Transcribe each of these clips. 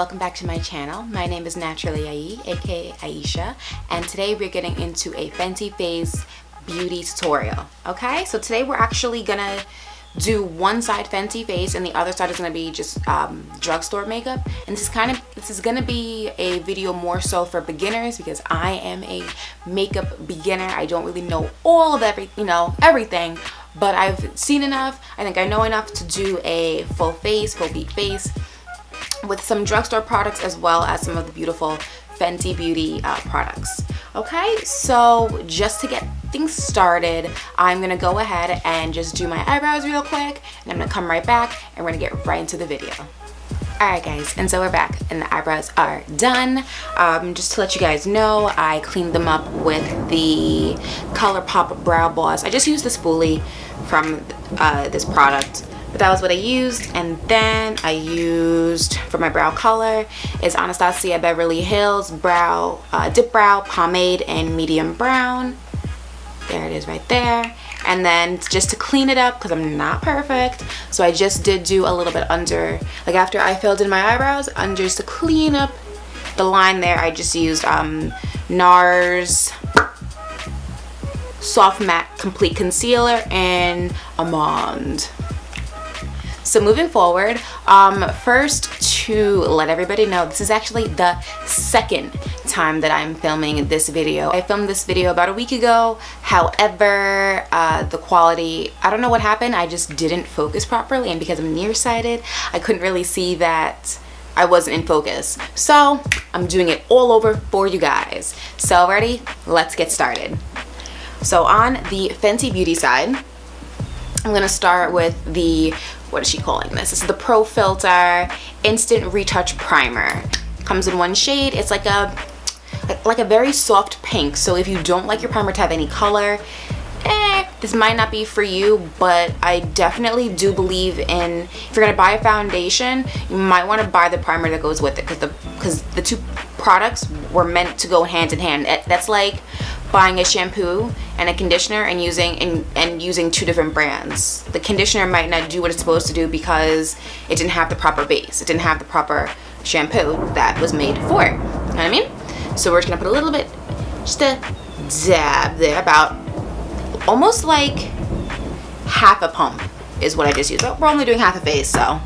welcome back to my channel. My name is Naturally Ai, aka Aisha, and today we're getting into a Fenty face beauty tutorial. Okay, so today we're actually gonna do one side Fenty face and the other side is gonna be just drugstore makeup. And this is gonna be a video more so for beginners because I am a makeup beginner. I don't really know all of everything, but I've seen enough. I think I know enough to do a full beat face with some drugstore products as well as some of the beautiful Fenty Beauty products. Okay, so just to get things started, I'm gonna go ahead and just do my eyebrows real quick, and I'm gonna come right back and we're gonna get right into the video. Alright guys, and so we're back and the eyebrows are done. Just to let you guys know, I cleaned them up with the ColourPop Brow Boss. I just used the spoolie from this product, but that was what I used. And then I used, for my brow color, is Anastasia Beverly Hills Brow Dip Brow Pomade in medium brown. There it is right there. And then just to clean it up, because I'm not perfect, so I just did do a little bit under, like after I filled in my eyebrows, under, just to clean up the line there, I just used NARS Soft Matte Complete Concealer in Almond. So moving forward, first to let everybody know, this is actually the second time that I'm filming this video. I filmed this video about a week ago. However, the quality, I don't know what happened. I just didn't focus properly, and because I'm nearsighted, I couldn't really see that I wasn't in focus. So I'm doing it all over for you guys. So ready? Let's get started. So on the Fenty Beauty side, I'm gonna start with the, what is she calling this? This is the Pro Filter Instant Retouch Primer. Comes in one shade. It's like a very soft pink. So if you don't like your primer to have any color, this might not be for you, but I definitely do believe in, if you're gonna buy a foundation, you might want to buy the primer that goes with it, because the two products were meant to go hand in hand. That's like buying a shampoo and a conditioner and using two different brands. The conditioner might not do what it's supposed to do because it didn't have the proper base. It didn't have the proper shampoo that was made for it. You know what I mean? So we're just gonna put a little bit, just a dab there, about almost like half a pump is what I just used. But we're only doing half a face, so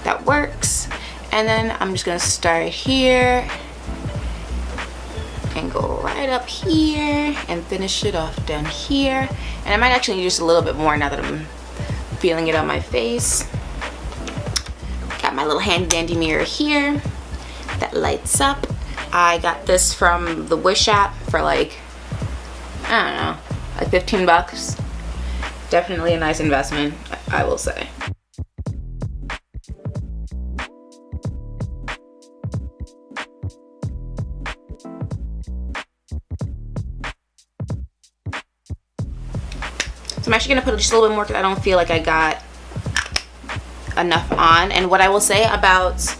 that works. And then I'm just gonna start here and go right up here and finish it off down here. And I might actually use just a little bit more now that I'm feeling it on my face. Got my little handy dandy mirror here that lights up. I got this from the Wish app for like, I don't know, like 15 bucks. Definitely a nice investment, I will say. So I'm actually gonna put just a little bit more because I don't feel like I got enough on. And what I will say about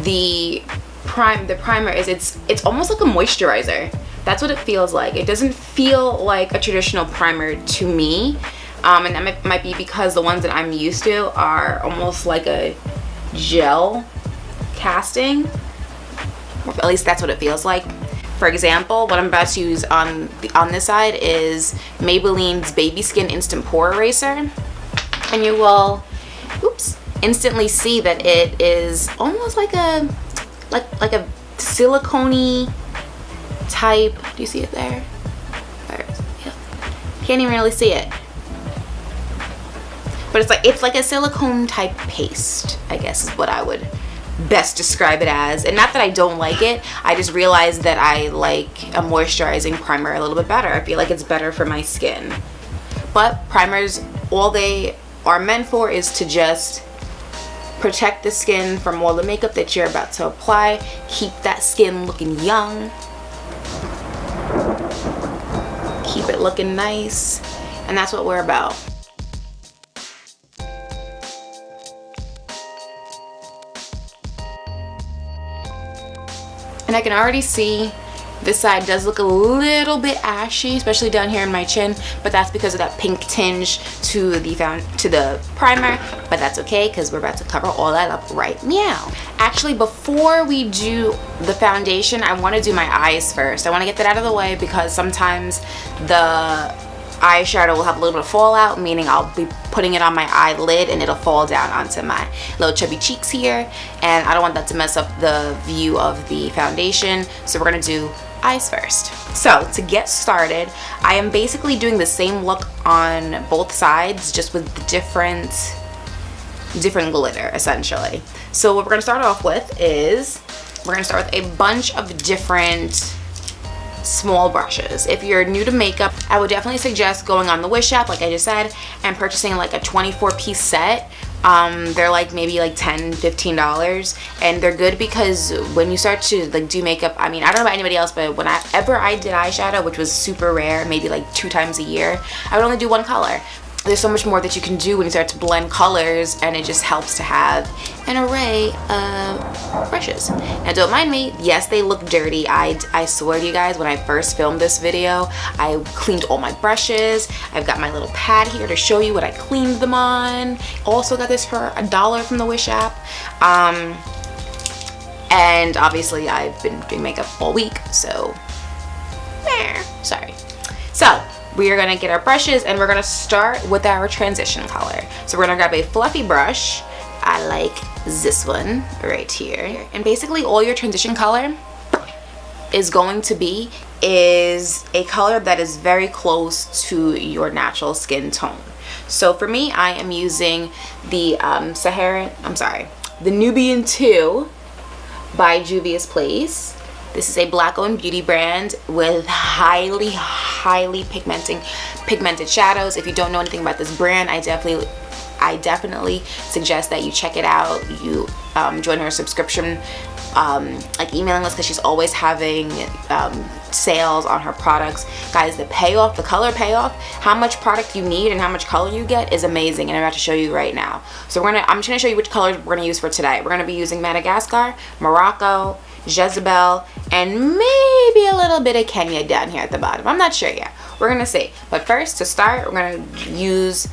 the primer is it's almost like a moisturizer. That's what it feels like. It doesn't feel like a traditional primer to me, and that might be because the ones that I'm used to are almost like a gel casting, or at least that's what it feels like. For example, what I'm about to use on this side is Maybelline's Baby Skin Instant Pore Eraser, and you will, instantly see that it is almost like a silicone-y type. Do you see it there? Yeah. Can't even really see it, but it's like a silicone type paste, I guess is what I would best describe it as. And not that I don't like it, I just realized that I like a moisturizing primer a little bit better. I feel like it's better for my skin. But primers, all they are meant for is to just protect the skin from all the makeup that you're about to apply, keep that skin looking young, keep it looking nice, and that's what we're about. And I can already see This side does look a little bit ashy, especially down here in my chin, but that's because of that pink tinge to the primer, but that's okay because we're about to cover all that up right now. Actually, before we do the foundation, I want to do my eyes first. I want to get that out of the way because sometimes the eyeshadow will have a little bit of fallout, meaning I'll be putting it on my eyelid and it'll fall down onto my little chubby cheeks here, and I don't want that to mess up the view of the foundation, so we're gonna do eyes first. So to get started, I am basically doing the same look on both sides, just with different glitter essentially. So what we're gonna start off with is we're gonna start with a bunch of different small brushes. If you're new to makeup, I would definitely suggest going on the Wish app, like I just said, and purchasing like a 24-piece set. They're like maybe like $10-15, and they're good because when you start to like do makeup, I mean, I don't know about anybody else, but whenever I did eyeshadow, which was super rare, maybe like 2 times a year, I would only do one color. There's so much more that you can do when you start to blend colors, and it just helps to have an array of brushes. Now don't mind me, yes, they look dirty. I swear to you guys, when I first filmed this video, I cleaned all my brushes. I've got my little pad here to show you what I cleaned them on. Also got this for $1 from the Wish app. And obviously I've been doing makeup all week, so sorry. So we are gonna get our brushes and we're gonna start with our transition color. So we're gonna grab a fluffy brush. I like this one right here. And basically all your transition color is going to be is a color that is very close to your natural skin tone. So for me, I am using the the Nubian 2 by Juvia's Place. This is a black-owned beauty brand with highly pigmented shadows. If you don't know anything about this brand, I definitely suggest that you check it out. You join her subscription like emailing list, because she's always having sales on her products. Guys, the payoff, the color payoff, how much product you need and how much color you get is amazing, and I'm about to show you right now. So I'm just gonna show you which colors we're gonna use for today. We're gonna be using Madagascar, Morocco, Jezebel, and maybe a little bit of Kenya down here at the bottom. I'm not sure yet. We're gonna see. But first, to start, we're gonna use,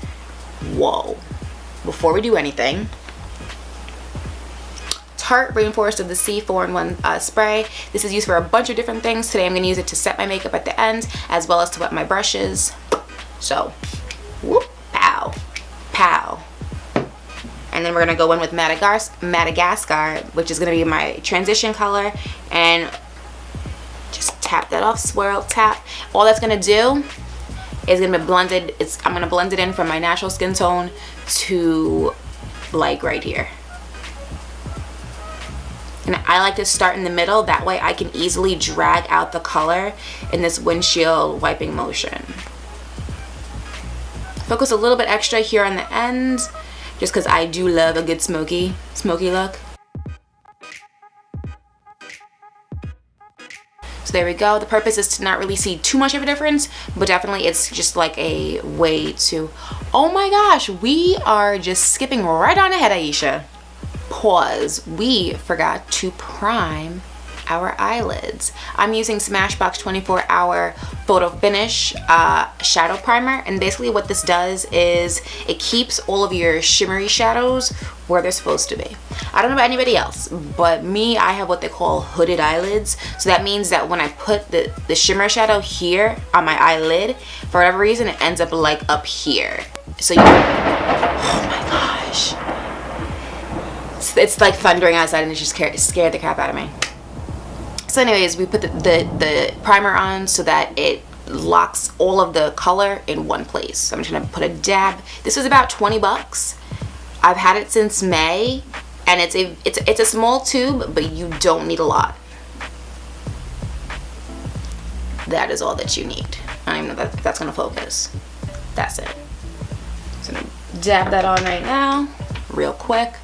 before we do anything, Tarte Rainforest of the Sea 4-in-1 spray. This is used for a bunch of different things. Today I'm gonna use it to set my makeup at the end, as well as to wet my brushes. So, whoop, pow, pow. And then we're gonna go in with Madagascar, which is gonna be my transition color, and just tap that off, swirl, tap. All that's gonna do is gonna be blended. I'm gonna blend it in from my natural skin tone to like right here. And I like to start in the middle, that way I can easily drag out the color in this windshield wiping motion. Focus a little bit extra here on the ends, just because I do love a good smoky look. So there we go. The purpose is to not really see too much of a difference, but definitely it's just like a way to, oh my gosh, we are just skipping right on ahead, Aisha. Pause. We forgot to prime our eyelids. I'm using Smashbox 24-hour Photo Finish shadow primer, and basically what this does is it keeps all of your shimmery shadows where they're supposed to be. I don't know about anybody else, but me, I have what they call hooded eyelids. So that means that when I put the shimmer shadow here on my eyelid, for whatever reason, it ends up like up here. So you, oh my gosh. It's like thundering outside and it just scared the crap out of me. So anyways, we put the primer on so that it locks all of the color in one place. So I'm just gonna put a dab. This was about 20 bucks. I've had it since May, and it's a small tube, but you don't need a lot. That is all that you need. I don't even know if that's gonna focus. That's it. So I'm gonna dab that on right now, real quick.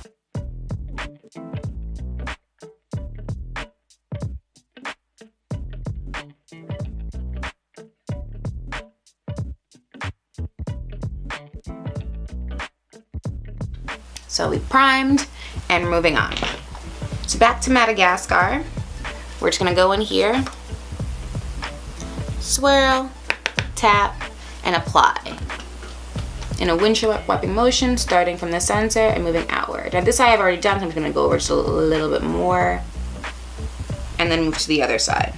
So we primed, and we're moving on. So back to Madagascar. We're just gonna go in here swirl, tap, and apply in a windshield wiping motion, starting from the center and moving outward. Now this side I've already done, so I'm just gonna go over just a little bit more and then move to the other side.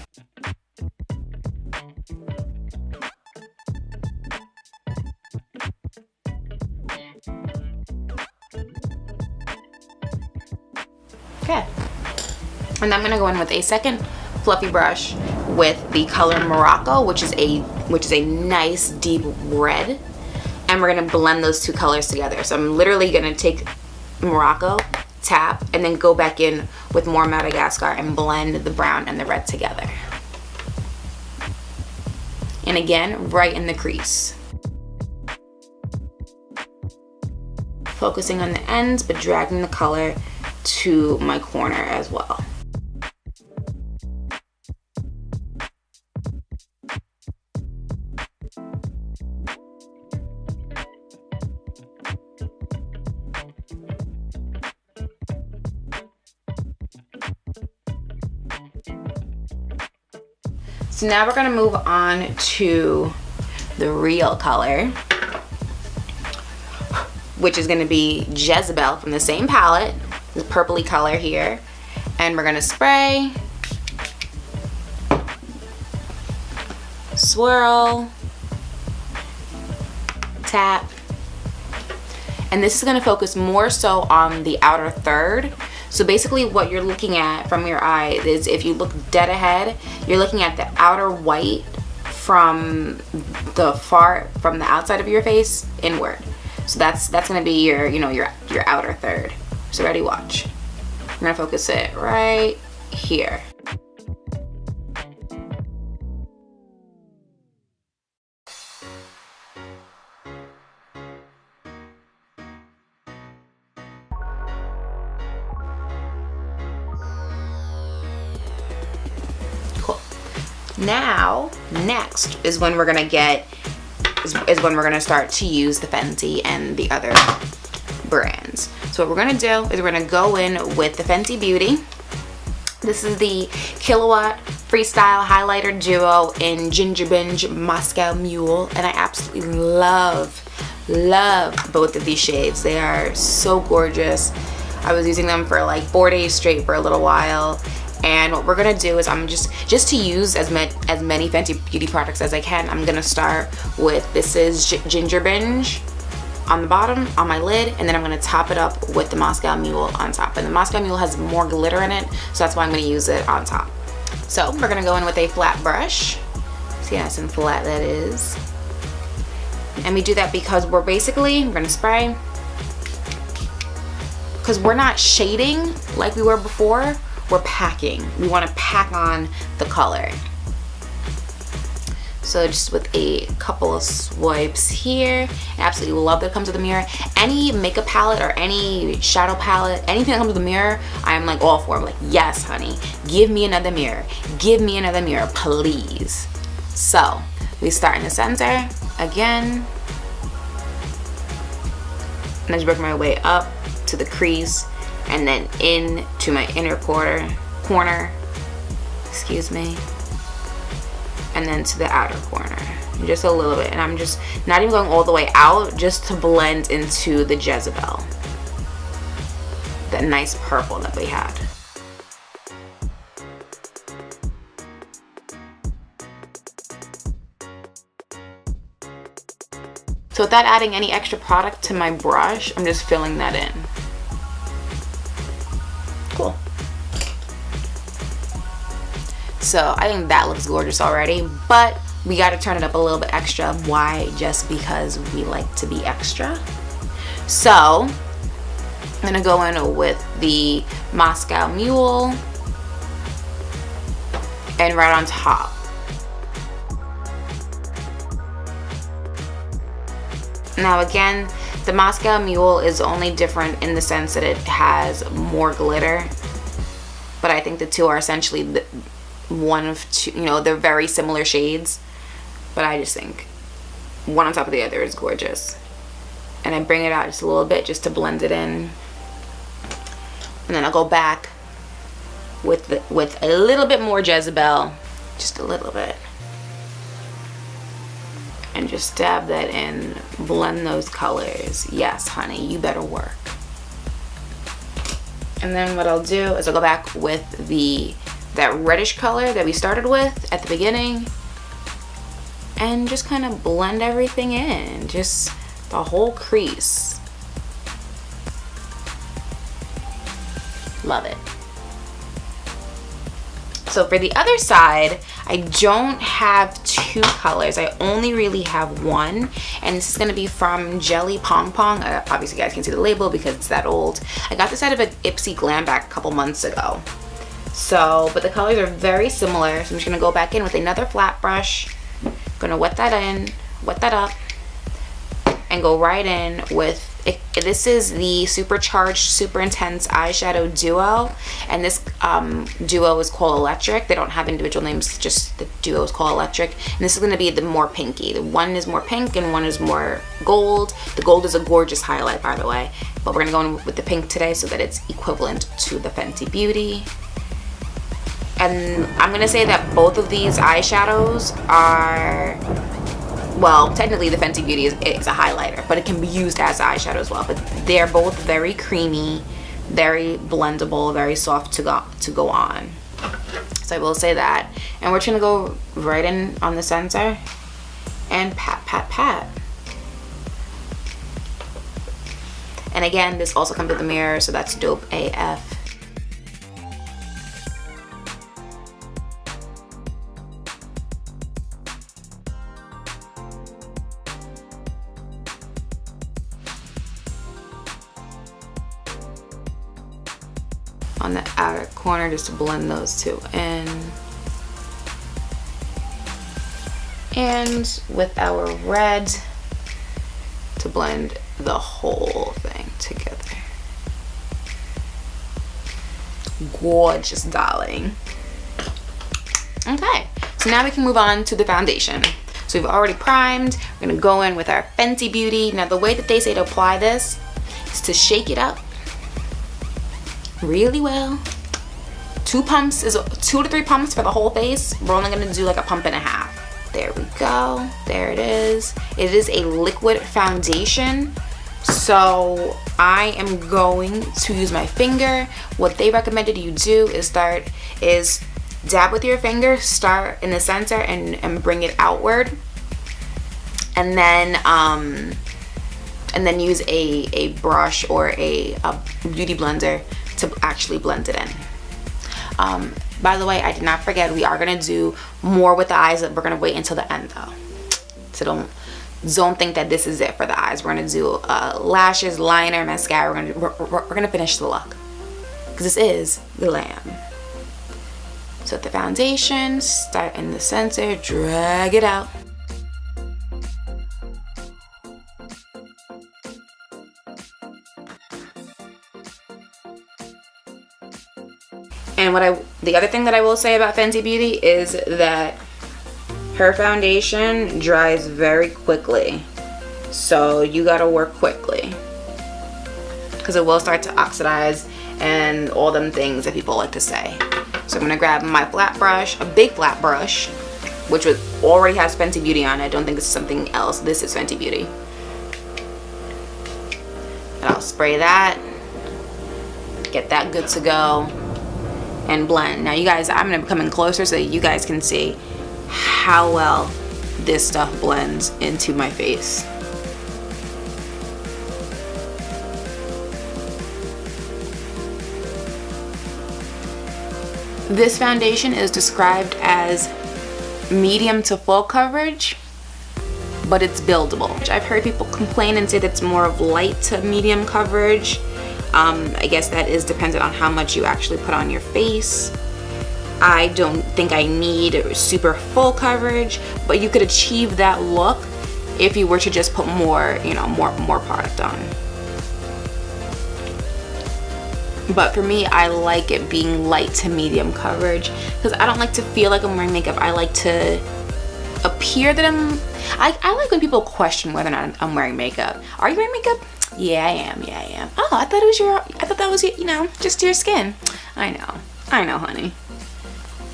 Okay, and I'm gonna go in with a second fluffy brush with the color Morocco, which is a nice deep red, and we're gonna blend those two colors together. So I'm literally gonna take Morocco, tap, and then go back in with more Madagascar and blend the brown and the red together. And again, right in the crease. Focusing on the ends, but dragging the color to my corner as well. So now we're gonna move on to the real color, which is gonna be Jezebel from the same palette, the purpley color here. And we're gonna spray, swirl, tap. And this is gonna focus more so on the outer third. So basically what you're looking at from your eye is, if you look dead ahead, you're looking at the outer white from the outside of your face inward. So that's gonna be your, you know, your outer third. So ready, watch. I'm gonna focus it right here. Now, next is when we're gonna start to use the Fenty and the other brands. So what we're gonna do is we're gonna go in with the Fenty Beauty. This is the Kilowatt Freestyle Highlighter Duo in Ginger Binge Moscow Mule, and I absolutely love both of these shades. They are so gorgeous. I was using them for like 4 days straight for a little while. And what we're gonna do is, I'm just to use as many Fenty Beauty products as I can, I'm gonna start with, this is Ginger Binge on the bottom, on my lid, and then I'm gonna top it up with the Moscow Mule on top. And the Moscow Mule has more glitter in it, so that's why I'm gonna use it on top. So we're gonna go in with a flat brush. See how nice and flat that is. And we do that because we're gonna spray, because we're not shading like we were before. We're packing. We want to pack on the color. So just with a couple of swipes here. I absolutely love that it comes with a mirror. Any makeup palette or any shadow palette, anything that comes with a mirror, I'm like all for. I'm like, yes, honey, give me another mirror. Give me another mirror, please. So we start in the center again. And I just work my way up to the crease, and then into my inner corner, excuse me, and then to the outer corner, just a little bit. And I'm just not even going all the way out, just to blend into the Jezebel, that nice purple that we had. So without adding any extra product to my brush, I'm just filling that in. Cool. So I think that looks gorgeous already, but we got to turn it up a little bit extra. Why? Just because we like to be extra. So I'm gonna go in with the Moscow Mule and right on top. Now again, the Moscow Mule is only different in the sense that it has more glitter, but I think the two are essentially one of two, you know, they're very similar shades, but I just think one on top of the other is gorgeous. And I bring it out just a little bit just to blend it in, and then I'll go back with a little bit more Jezebel, just a little bit. and just dab that in, blend those colors. Yes, honey, you better work. And then what I'll do is I'll go back with that reddish color that we started with at the beginning and just kind of blend everything in, just the whole crease. Love it. So for the other side, I don't have two colors. I only really have one, and this is gonna be from Jelly Pong Pong. Obviously you guys can see the label because it's that old. I got this out of an Ipsy glam bag a couple months ago. So, but the colors are very similar. So I'm just gonna go back in with another flat brush. Gonna wet that up, and go right in with this is the Supercharged Super Intense Eyeshadow Duo, and this duo is called Electric. They don't have individual names, just the duo is called Electric. And this is going to be the more pinky. The one is more pink and one is more gold. The gold is a gorgeous highlight, by the way, but we're going to go in with the pink today so that it's equivalent to the Fenty Beauty. And I'm going to say that both of these eyeshadows are, well, technically the Fenty Beauty is a highlighter, but it can be used as eyeshadow as well. But they're both very creamy, very blendable, very soft to go on. So I will say that. And we're just gonna go right in on the center and pat, pat, pat. And again, this also comes with a mirror, so that's dope AF. On the outer corner, just to blend those two in. And with our red to blend the whole thing together. Gorgeous, darling. Okay, so now we can move on to the foundation. So we've already primed. We're gonna go in with our Fenty Beauty. Now the way that they say to apply this is to shake it up really well. 2 to 3 pumps for the whole face. We're only gonna do like a pump and a half. There we go. There it is. It is a liquid foundation, so I am going to use my finger. What they recommended you do is dab with your finger, start in the center and bring it outward, and then use a brush or a beauty blender to actually blend it in. By the way, I did not forget, we are gonna do more with the eyes, but we're gonna wait until the end though. So don't think that this is it for the eyes. We're gonna do lashes, liner, mascara. We're gonna finish the look because this is glam. So the foundation, start in the center, drag it out. And the other thing that I will say about Fenty Beauty is that her foundation dries very quickly. So you gotta work quickly, because it will start to oxidize and all them things that people like to say. So I'm gonna grab my flat brush, a big flat brush, which already has Fenty Beauty on it. I don't think this is something else. This is Fenty Beauty. And I'll spray that, get that good to go, and blend. Now you guys, I'm gonna be coming closer so that you guys can see how well this stuff blends into my face. This foundation is described as medium to full coverage, but it's buildable. I've heard people complain and say that it's more of light to medium coverage. I guess that is dependent on how much you actually put on your face. I don't think I need super full coverage, but you could achieve that look if you were to just put more, more product on. But for me, I like it being light to medium coverage because I don't like to feel like I'm wearing makeup. I like to appear that I like when people question whether or not I'm wearing makeup. Are you wearing makeup? Yeah, I am. Yeah, I am. Oh, I thought that was just your skin. I know, honey.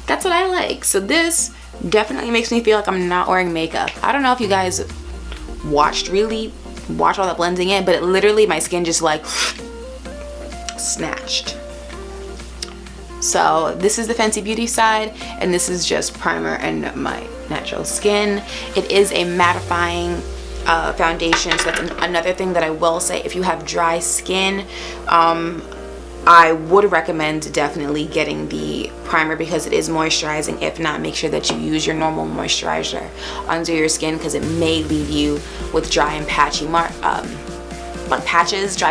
That's what I like. So this Definitely makes me feel like I'm not wearing makeup. I don't know if you guys really watch all that blending in, but it literally, my skin just like snatched. So this is the Fenty Beauty side, and this is just primer and my natural skin. It is a mattifying foundation, so that's another thing that I will say. If you have dry skin, I would recommend definitely getting the primer because it is moisturizing. If not, make sure that you use your normal moisturizer under your skin, because it may leave you with dry and patchy dry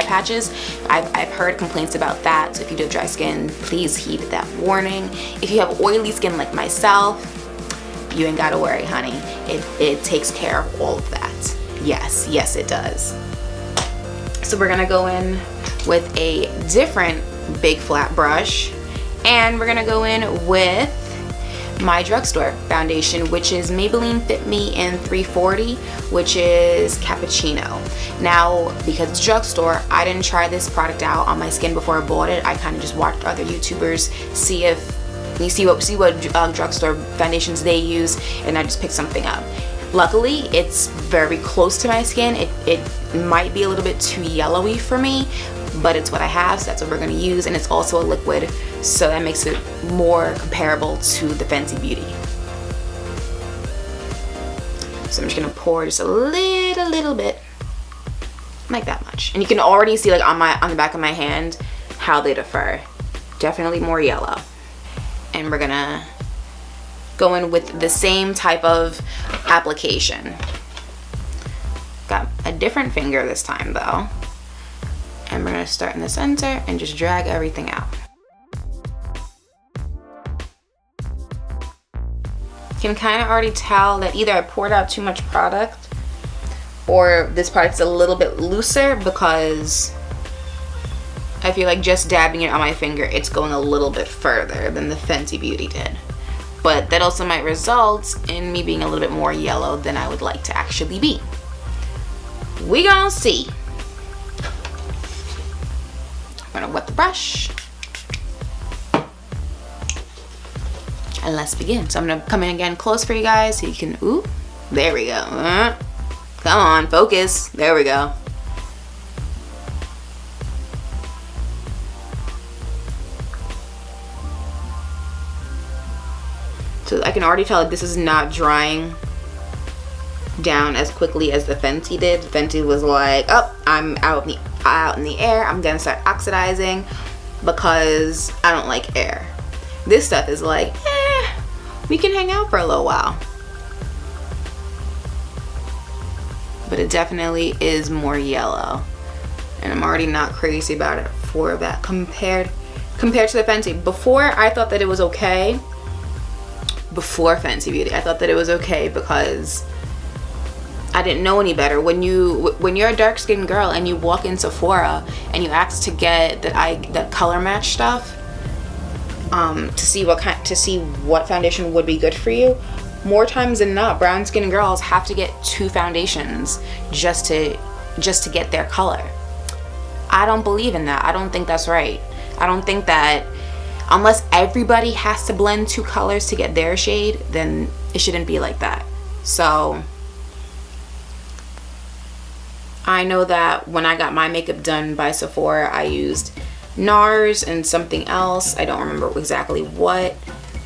patches. I've heard complaints about that, so if you do have dry skin, please heed that warning. If you have oily skin like myself, you ain't gotta worry, honey. It takes care of all of that. Yes, it does. So we're gonna go in with a different big flat brush, and we're gonna go in with my Drugstore foundation, which is Maybelline Fit Me in 340, which is Cappuccino. Now, because it's Drugstore, I didn't try this product out on my skin before I bought it. I kind of just watched other YouTubers see what Drugstore foundations they use, and I just picked something up. Luckily, it's very close to my skin. It might be a little bit too yellowy for me, but it's what I have, so that's what we're gonna use, and it's also a liquid, so that makes it more comparable to the Fenty Beauty. So I'm just gonna pour just a little bit, like that much. And you can already see, like, on the back of my hand how they differ. Definitely more yellow. And we're gonna go in with the same type of application. Got a different finger this time though. And we're gonna start in the center and just drag everything out. You can kind of already tell that either I poured out too much product or this product's a little bit looser, because I feel like just dabbing it on my finger, it's going a little bit further than the Fenty Beauty did. But that also might result in me being a little bit more yellow than I would like to actually be. We gonna see. I'm gonna wet the brush. And let's begin. So I'm gonna come in again close for you guys so you can, ooh, there we go. Come on, focus. There we go. So I can already tell this is not drying down as quickly as the Fenty did. Fenty was like, oh, I'm out in the air. I'm gonna start oxidizing because I don't like air. This stuff is like, we can hang out for a little while. But it definitely is more yellow. And I'm already not crazy about it for that compared to the Fenty. Before, I thought that it was okay. Before Fenty Beauty, I thought that it was okay because I didn't know any better. When you're a dark skinned girl and you walk in Sephora and you ask to get that color match stuff, to see what foundation would be good for you, more times than not, brown skinned girls have to get 2 foundations just to get their color. I don't believe in that. I don't think that's right. I don't think that unless everybody has to blend 2 colors to get their shade, then it shouldn't be like that. So I know that when I got my makeup done by Sephora, I used NARS and something else. I don't remember exactly what,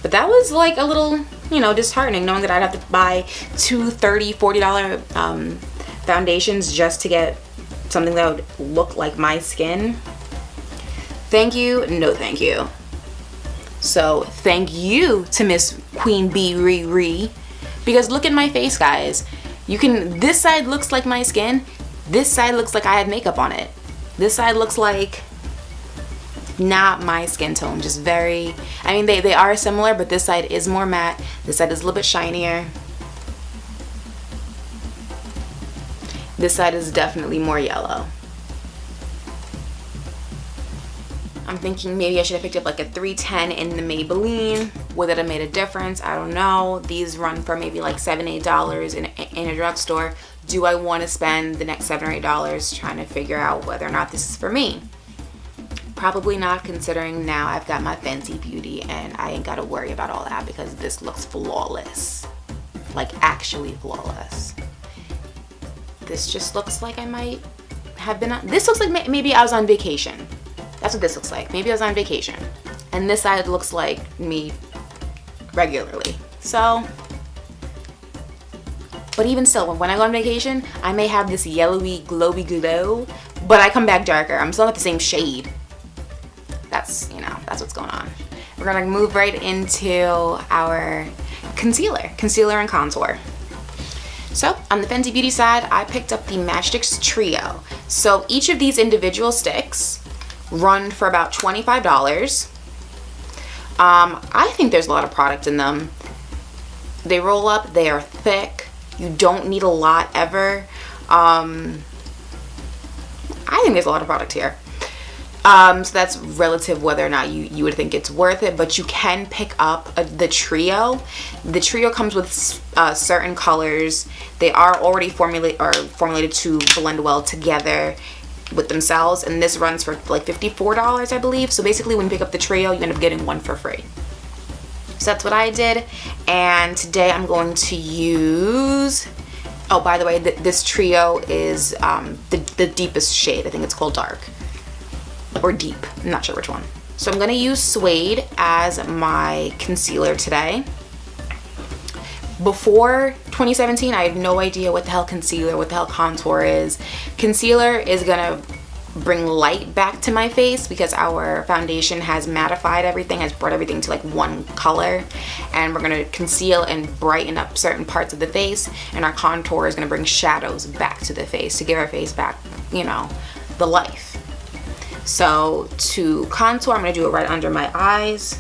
but that was like a little, disheartening knowing that I'd have to buy 2 $30, $40 foundations just to get something that would look like my skin. Thank you, no thank you. So thank you to Miss Queen Bee Riri, because look at my face, guys. This side looks like my skin. This side looks like I had makeup on it. This side looks like not my skin tone, just very, they are similar, but this side is more matte. This side is a little bit shinier. This side is definitely more yellow. I'm thinking maybe I should have picked up like a 310 in the Maybelline. Would that have made a difference? I don't know. These run for maybe like $7, $8 in a drugstore. Do I want to spend the next $7 or $8 trying to figure out whether or not this is for me? Probably not, considering now I've got my Fenty Beauty and I ain't gotta worry about all that because this looks flawless. Like actually flawless. This just looks like I might have been on, this looks like maybe I was on vacation. That's what this looks like. Maybe I was on vacation. And this side looks like me regularly. So, but even still, when I go on vacation, I may have this yellowy, glowy glow, but I come back darker. I'm still not the same shade. That's, you know, that's what's going on. We're gonna move right into our concealer and contour. So on the Fenty Beauty side, I picked up the Matchsticks Trio. So each of these individual sticks run for about $25. I think there's a lot of product in them. They roll up, they are thick. You don't need a lot ever. I think there's a lot of product here. So that's relative whether or not you would think it's worth it, but you can pick up the Trio. The Trio comes with certain colors. They are already formulated to blend well together with themselves, and this runs for like $54, I believe. So basically when you pick up the Trio, you end up getting one for free. So that's what I did, and today I'm going to use, oh, by the way, this Trio is the deepest shade. I think it's called Dark. Or Deep, I'm not sure which one. So I'm gonna use Suede as my concealer today. Before 2017, I had no idea what the hell concealer, what the hell contour is. Concealer is gonna bring light back to my face because our foundation has mattified everything, has brought everything to like one color. And we're gonna conceal and brighten up certain parts of the face. And our contour is gonna bring shadows back to the face to give our face back, you know, the life. So to contour, I'm going to do it right under my eyes.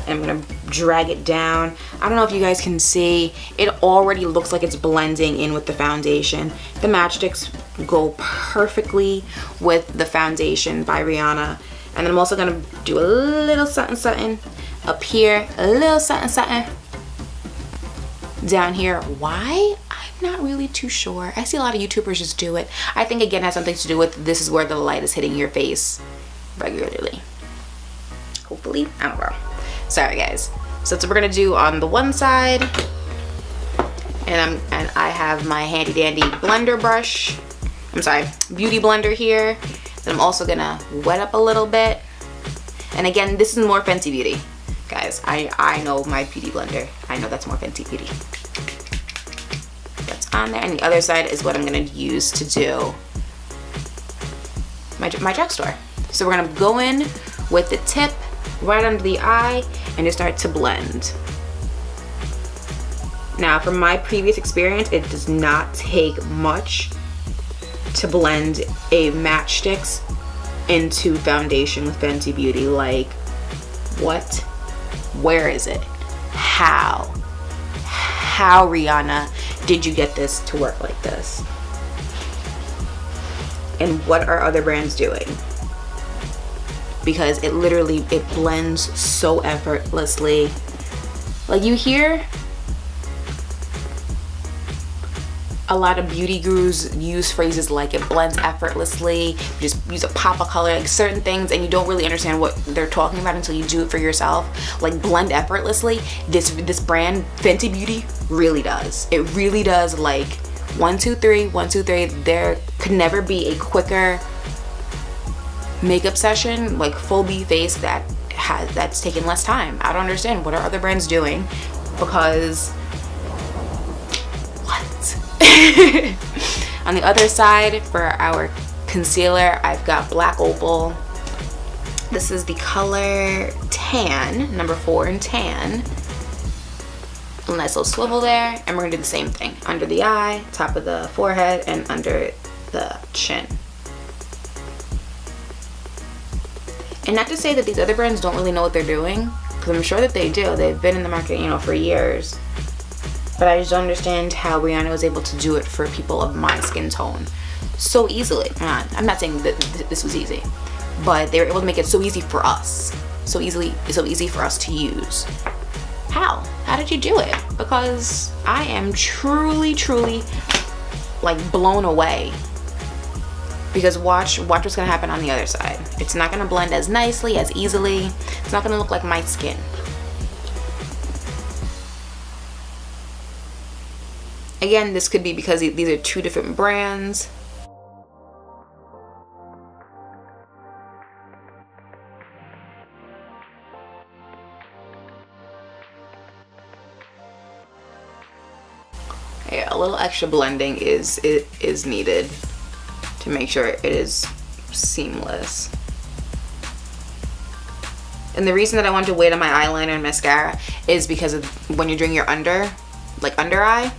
And I'm going to drag it down. I don't know if you guys can see, it already looks like it's blending in with the foundation. The Matchsticks go perfectly with the foundation by Rihanna. And then I'm also going to do a little something up here, a little something down here. Why? Not really too sure. I see a lot of YouTubers just do it. I think again it has something to do with this is where the light is hitting your face regularly. Hopefully, I don't know. Sorry guys. So that's what we're gonna do on the one side, and I have my handy dandy blender brush. I'm sorry, beauty blender here. That I'm also gonna wet up a little bit. And again, this is more Fenty Beauty, guys. I know my beauty blender. I know that's more Fenty Beauty. On there, and the other side is what I'm going to use to do my Drugstore. So we're going to go in with the tip right under the eye and just start to blend. Now from my previous experience, it does not take much to blend a Matchsticks into foundation with Fenty Beauty. Like, what? Where is it? How Rihanna did you get this to work like this? And what are other brands doing? Because it literally, it blends so effortlessly. Like, you hear a lot of beauty gurus use phrases like it blends effortlessly, just use a pop of color, like certain things, and you don't really understand what they're talking about until you do it for yourself. Like, blend effortlessly, this brand Fenty Beauty really does. It really does. Like 1 2 3 1 2 3. There could never be a quicker makeup session, like full B face, that's taken less time. I don't understand what are other brands doing, because on the other side, for our concealer, I've got Black Opal. This is the color Tan, number 4 in Tan. A nice little swivel there, and we're gonna do the same thing under the eye, top of the forehead, and under the chin. And not to say that these other brands don't really know what they're doing, because I'm sure that they do. They've been in the market, you know, for years. But I just don't understand how Rihanna was able to do it for people of my skin tone so easily. I'm not saying that this was easy, but they were able to make it so easy for us, so easy for us to use. How did you do it? Because I am truly like blown away because watch what's gonna happen on the other side. It's not gonna blend as nicely, as easily. It's not gonna look like my skin. Again, this could be because these are two different brands. Yeah, a little extra blending is needed to make sure it is seamless. And the reason that I want to wait on my eyeliner and mascara is because of when you're doing your under eye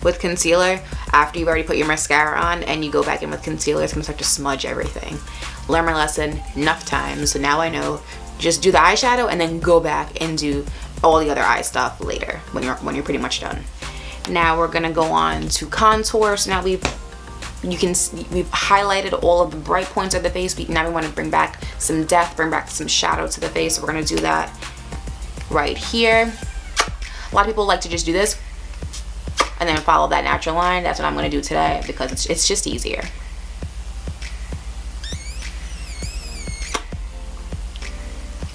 with concealer, after you've already put your mascara on and you go back in with concealer, it's gonna start to smudge everything. Learn my lesson enough times, so now I know. Just do the eyeshadow and then go back and do all the other eye stuff later when you're pretty much done. Now we're gonna go on to contour. So now we've highlighted all of the bright points of the face. Now we want to bring back some depth, bring back some shadow to the face. So we're gonna do that right here. A lot of people like to just do this and then follow that natural line. That's what I'm gonna do today because it's just easier.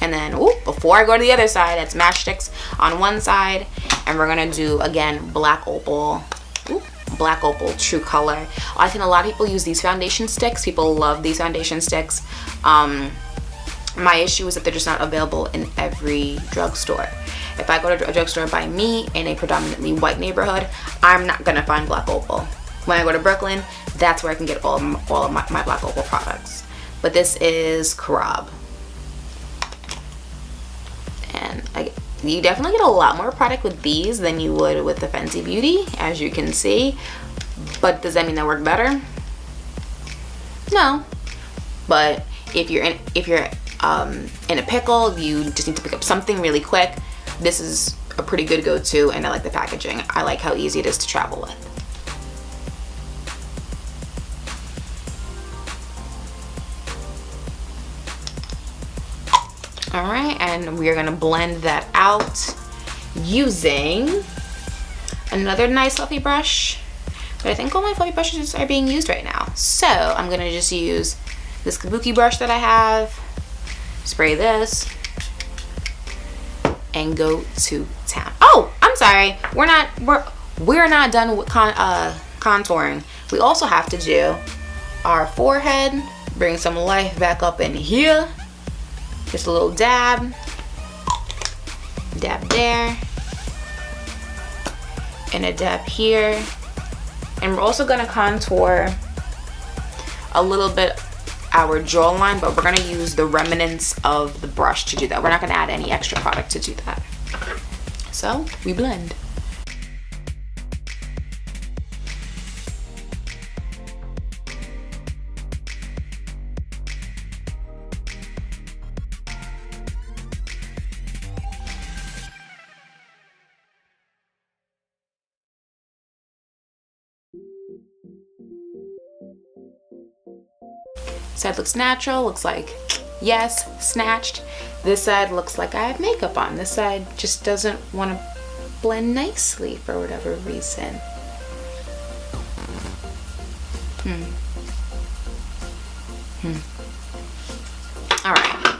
And then, before I go to the other side, that's matchsticks on one side, and we're gonna do again black opal. Black opal true color. I think a lot of people use these foundation sticks. People love these foundation sticks. My issue is that they're just not available in every drugstore. If I go to a drugstore by me in a predominantly white neighborhood, I'm not gonna find black opal. When I go to Brooklyn, that's where I can get all of my black opal products. But this is Karab. And you definitely get a lot more product with these than you would with the Fenty Beauty, as you can see. But does that mean they work better? No. But if you're in a pickle, you just need to pick up something really quick, this is a pretty good go-to, and I like the packaging. I like how easy it is to travel with. All right, and we're gonna blend that out using another nice fluffy brush. But I think all my fluffy brushes are being used right now. So I'm gonna just use this kabuki brush that I have, spray this, and go to town. Oh, I'm sorry, we're not done with contouring. We also have to do our forehead, bring some life back up in here. Just a little dab there, and a dab here. And we're also gonna contour a little bit our jawline, but we're gonna use the remnants of the brush to do that. We're not gonna add any extra product to do that. So we blend. Side looks natural, looks like, yes, snatched. This side looks like I have makeup on. This side just doesn't want to blend nicely for whatever reason. All right.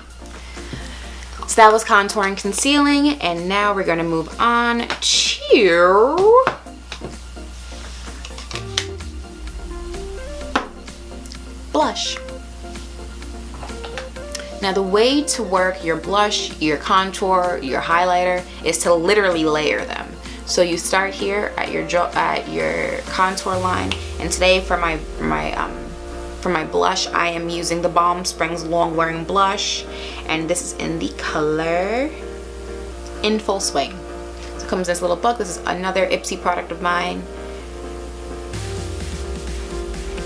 So that was contouring, concealing, and now we're gonna move on to blush. Now the way to work your blush, your contour, your highlighter is to literally layer them. So you start here at your contour line, and today for my blush I am using the Balm Springs Long Wearing Blush, and this is in the color In Full Swing. So it comes in this little book. This is another Ipsy product of mine.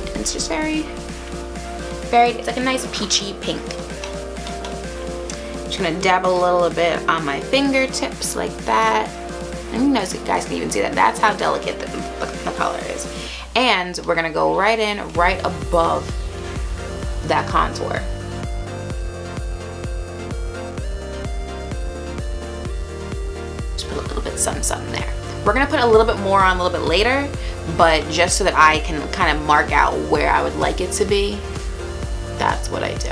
And it's just very, it's like a nice peachy pink. I'm just gonna dab a little bit on my fingertips like that. And you guys can even see that. That's how delicate the color is. And we're gonna go right in, right above that contour. Just put a little bit something there. We're gonna put a little bit more on a little bit later, but just so that I can kind of mark out where I would like it to be. that's what I do.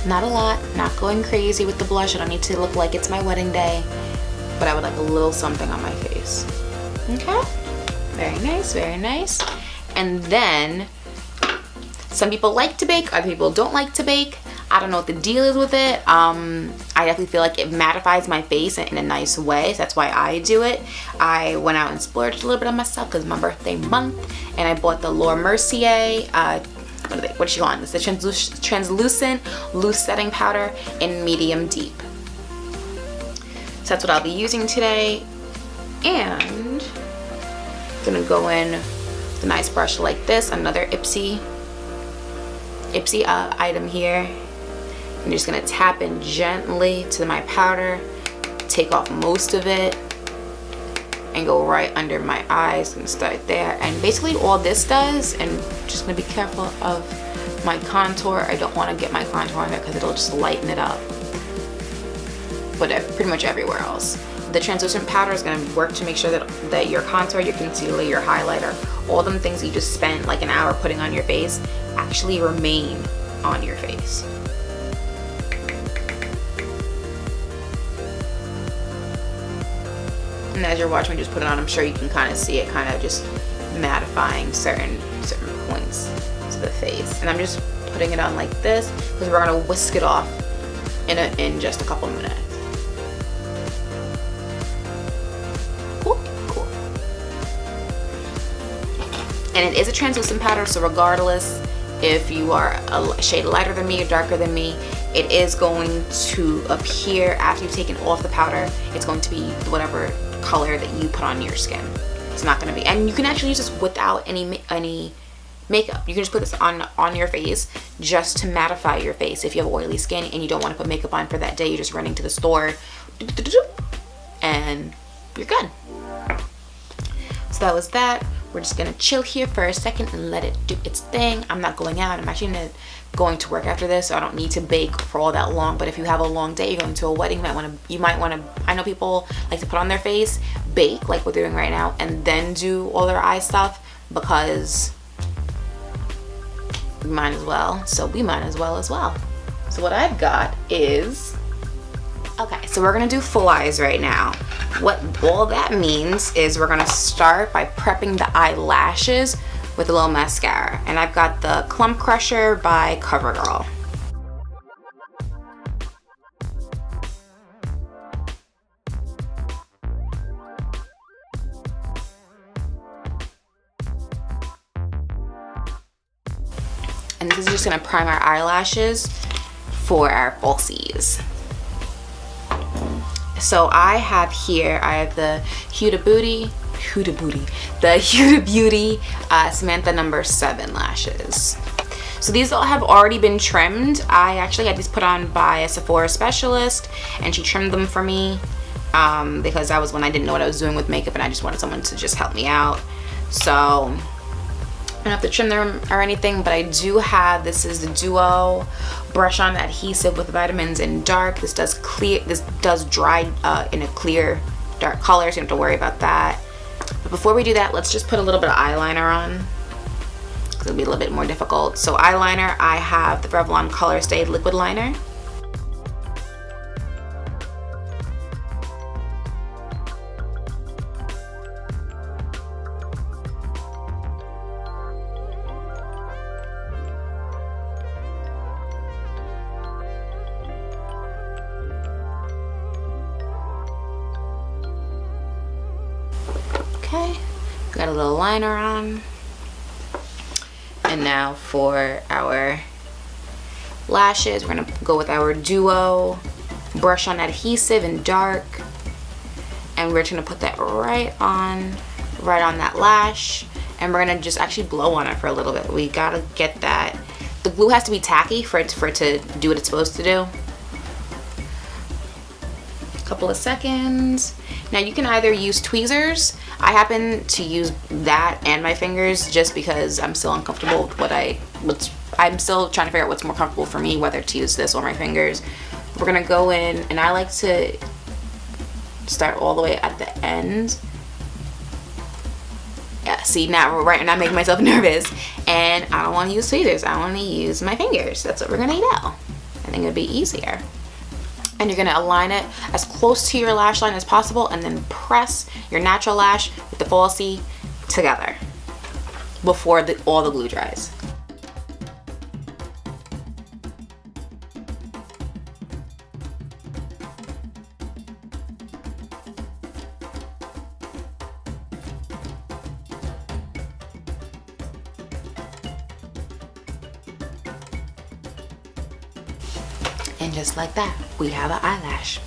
Not a lot, not going crazy with the blush. I don't need to look like it's my wedding day, but I would like a little something on my face. Okay, very nice, very nice. And then some people like to bake, other people don't like to bake. I don't know what the deal is with it. I definitely feel like it mattifies my face in a nice way, so that's why I do it. I went out and splurged a little bit on myself because it's my birthday month, and I bought the Laura Mercier what's she on? It's the translucent loose setting powder in medium deep. So that's what I'll be using today. And I'm gonna go in with a nice brush like this, another Ipsy item here. I'm just gonna tap in gently to my powder, take off most of it, and go right under my eyes and start there. And basically all this does, and just gonna be careful of my contour. I don't want to get my contour on there because it'll just lighten it up. But pretty much everywhere else. The translucent powder is gonna work to make sure that your contour, your concealer, your highlighter, all them things you just spent like an hour putting on your face actually remain on your face. And as you're watching me just put it on, I'm sure you can kind of see it kind of just mattifying certain points to the face. And I'm just putting it on like this because we're gonna whisk it off in just a couple minutes. Cool. And it is a translucent powder, so regardless if you are a shade lighter than me or darker than me, it is going to appear after you've taken off the powder. It's going to be whatever color that you put on your skin. It's not going to be, and you can actually use this without any makeup. You can just put this on your face just to mattify your face. If you have oily skin and you don't want to put makeup on for that day, you're just running to the store and you're good. So that was that. We're just gonna chill here for a second and let it do its thing. I'm not going out. I'm actually going to work after this, so I don't need to bake for all that long. But if you have a long day, you're going to a wedding, you might want to, I know people like to put on their face, bake like what they're doing right now, and then do all their eye stuff, because we might as well. So what I've got is, okay, so we're gonna do full eyes right now. What all that means is we're gonna start by prepping the eyelashes with a little mascara. And I've got the Clump Crusher by CoverGirl. And this is just gonna prime our eyelashes for our falsies. So I have the Huda Beauty Samantha No. 7 lashes. So these all have already been trimmed. I actually had these put on by a Sephora specialist, and she trimmed them for me because that was when I didn't know what I was doing with makeup and I just wanted someone to just help me out. So I don't have to trim them or anything, but I do have, this is the Duo Brush On Adhesive with Vitamins in Dark. This does dry in a clear dark color, so you don't have to worry about that. But before we do that, let's just put a little bit of eyeliner on, because it'll be a little bit more difficult. So eyeliner, I have the Revlon Color Stay Liquid Liner. Okay, got a little liner on. And now for our lashes, we're gonna go with our Duo Brush On Adhesive in Dark. And we're just gonna put that right on that lash. And we're gonna just actually blow on it for a little bit. We gotta get that. The glue has to be tacky for it to do what it's supposed to do. Couple of seconds. Now you can either use tweezers. I happen to use that and my fingers just because I'm still uncomfortable with I'm still trying to figure out what's more comfortable for me, whether to use this or my fingers. We're gonna go in, and I like to start all the way at the end. Yes, see, now right now I'm making myself nervous, and I don't want to use tweezers. I want to use my fingers. That's what we're gonna do. I think it'd be easier. And you're gonna align it as close to your lash line as possible, and then press your natural lash with the falsie together before all the glue dries. And just like that, we have an eyelash.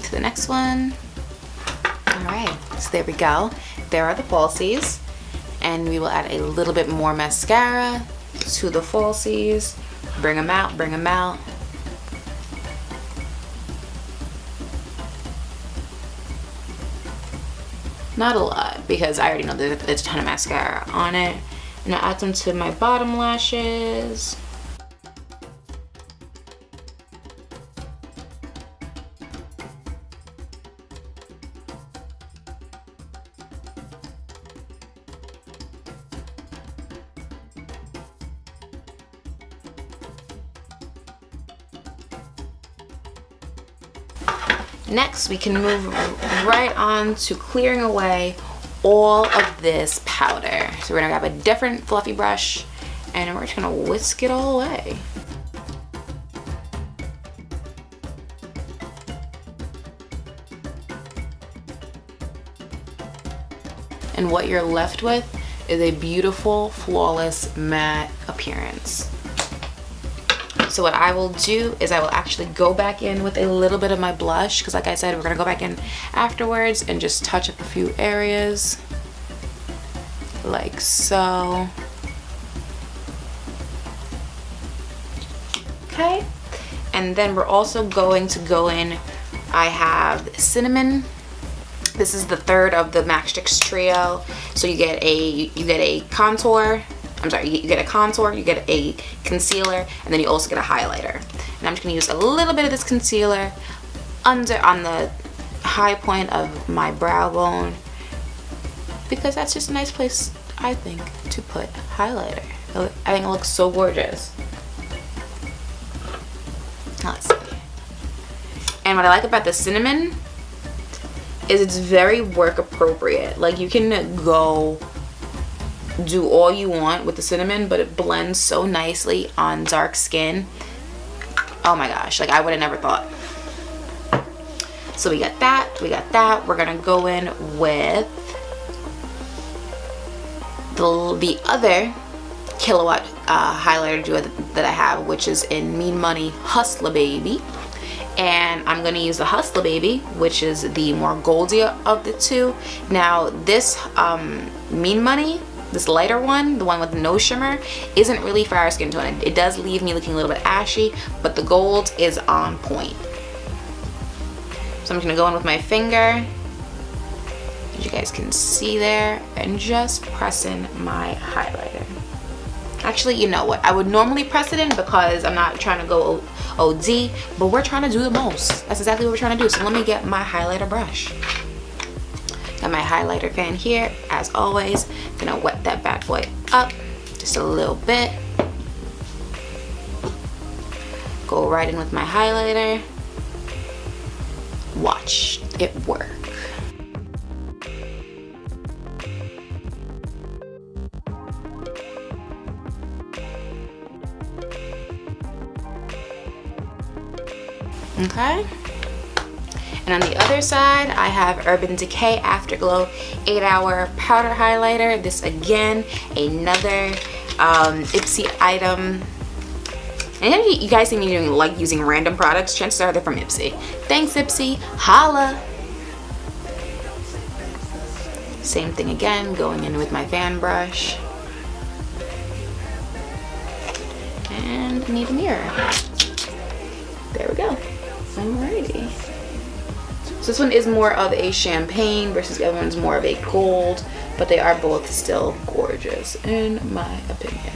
To the next one. All right, so there we go. There are the falsies, and we will add a little bit more mascara to the falsies. Bring them out, bring them out. Not a lot, because I already know that there's a ton of mascara on it. And I'll add them to my bottom lashes. Next, we can move right on to clearing away all of this powder. So we're gonna grab a different fluffy brush, and we're just gonna whisk it all away. And what you're left with is a beautiful, flawless, matte appearance. So what I will do is I will actually go back in with a little bit of my blush, because like I said, we're gonna go back in afterwards and just touch up a few areas, like so. Okay, and then we're also going to go in, I have cinnamon. This is the third of the Matchsticks trio. So you get a contour. I'm sorry, you get a contour, you get a concealer, and then you also get a highlighter. And I'm just gonna use a little bit of this concealer on the high point of my brow bone, because that's just a nice place, I think, to put highlighter. I think it looks so gorgeous. Let's see. And what I like about the cinnamon is it's very work appropriate. Like, you can go do all you want with the cinnamon, but it blends so nicely on dark skin. Oh my gosh, like I would have never thought. So we got that. We're gonna go in with the other Killawatt highlighter duo that I have, which is in Mean Money Hustler Baby. And I'm gonna use the Hustler Baby, which is the more goldier of the two. Now this Mean Money, this lighter one, the one with no shimmer, isn't really for our skin tone. It does leave me looking a little bit ashy, but the gold is on point. So I'm just gonna go in with my finger, as you guys can see there, and just press in my highlighter. Actually, you know what? I would normally press it in because I'm not trying to go OD, but we're trying to do the most. That's exactly what we're trying to do. So let me get my highlighter brush. Got my highlighter fan here, as always. Gonna wet that bad boy up just a little bit. Go right in with my highlighter. Watch it work. Okay. And on the other side, I have Urban Decay Afterglow 8-Hour Powder Highlighter. This again, another Ipsy item. And if you guys see me using random products, chances are they're from Ipsy. Thanks, Ipsy. Holla. Same thing again, going in with my fan brush. And I need a mirror. There we go. Alrighty. So this one is more of a champagne versus the other one's more of a gold, but they are both still gorgeous in my opinion.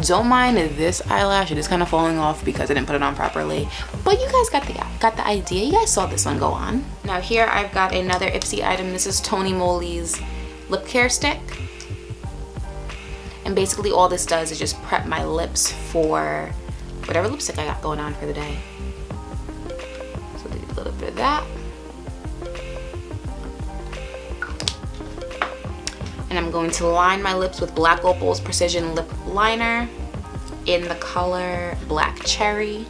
Don't mind this eyelash, it is kind of falling off because I didn't put it on properly, but you guys got the idea. You guys saw this one go on. Now here I've got another Ipsy item. This is Tony Moly's lip care stick, and basically all this does is just prep my lips for whatever lipstick I got going on for the day. So do a little bit of that. And I'm going to line my lips with Black Opal's Precision Lip Liner in the color Black Cherry.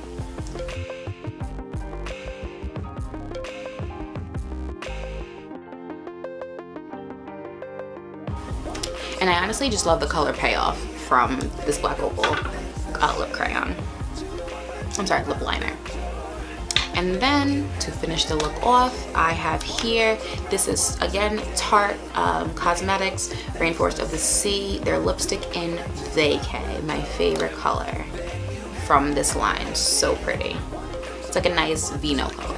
And I honestly just love the color payoff from this Black Opal lip crayon. I'm sorry, lip liner. And then to finish the look off, I have here, this is again Tarte Cosmetics Rainforest of the Sea, their lipstick in Vacay, my favorite color from this line. So pretty. It's like a nice vino color.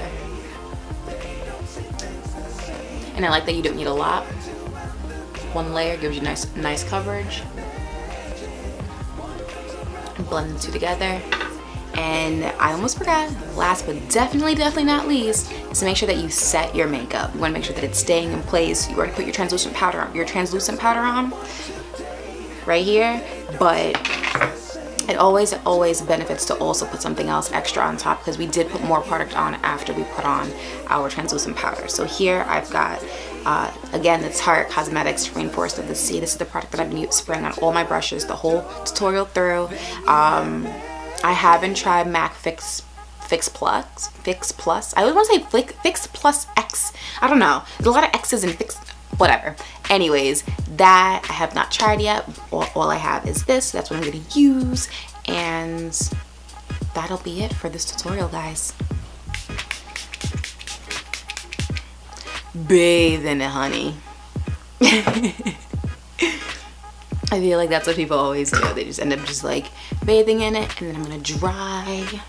And I like that you don't need a lot. One layer gives you nice coverage. Blend the two together. And I almost forgot, last but definitely not least, is to make sure that you set your makeup. You want to make sure that it's staying in place. You already put your translucent powder on right here, but it always benefits to also put something else extra on top, because we did put more product on after we put on our translucent powder. So here I've got again the Tarte Cosmetics Rainforest of the Sea. This is the product that I've been spraying on all my brushes the whole tutorial through. I haven't tried MAC Fix Plus. I always want to say Fix Plus X. I don't know. There's a lot of X's in Fix, whatever. Anyways, that I have not tried yet. All I have is this. That's what I'm going to use. And that'll be it for this tutorial, guys. Bathe in it, honey. I feel like that's what people always do. They just end up just like bathing in it, and then I'm gonna dry.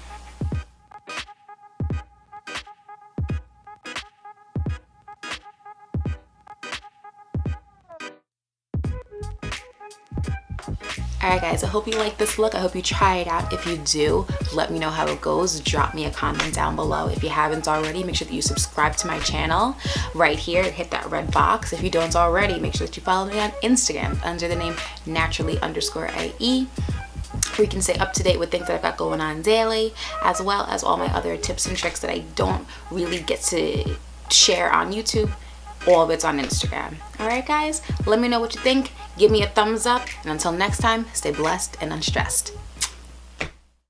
Alright guys, I hope you like this look. I hope you try it out. If you do, let me know how it goes. Drop me a comment down below. If you haven't already, make sure that you subscribe to my channel right here. Hit that red box. If you don't already, make sure that you follow me on Instagram under the name naturally_IE, where you can stay up to date with things that I've got going on daily, as well as all my other tips and tricks that I don't really get to share on YouTube. All of it's on Instagram. Alright guys, let me know what you think. Give me a thumbs up, and until next time, stay blessed and unstressed.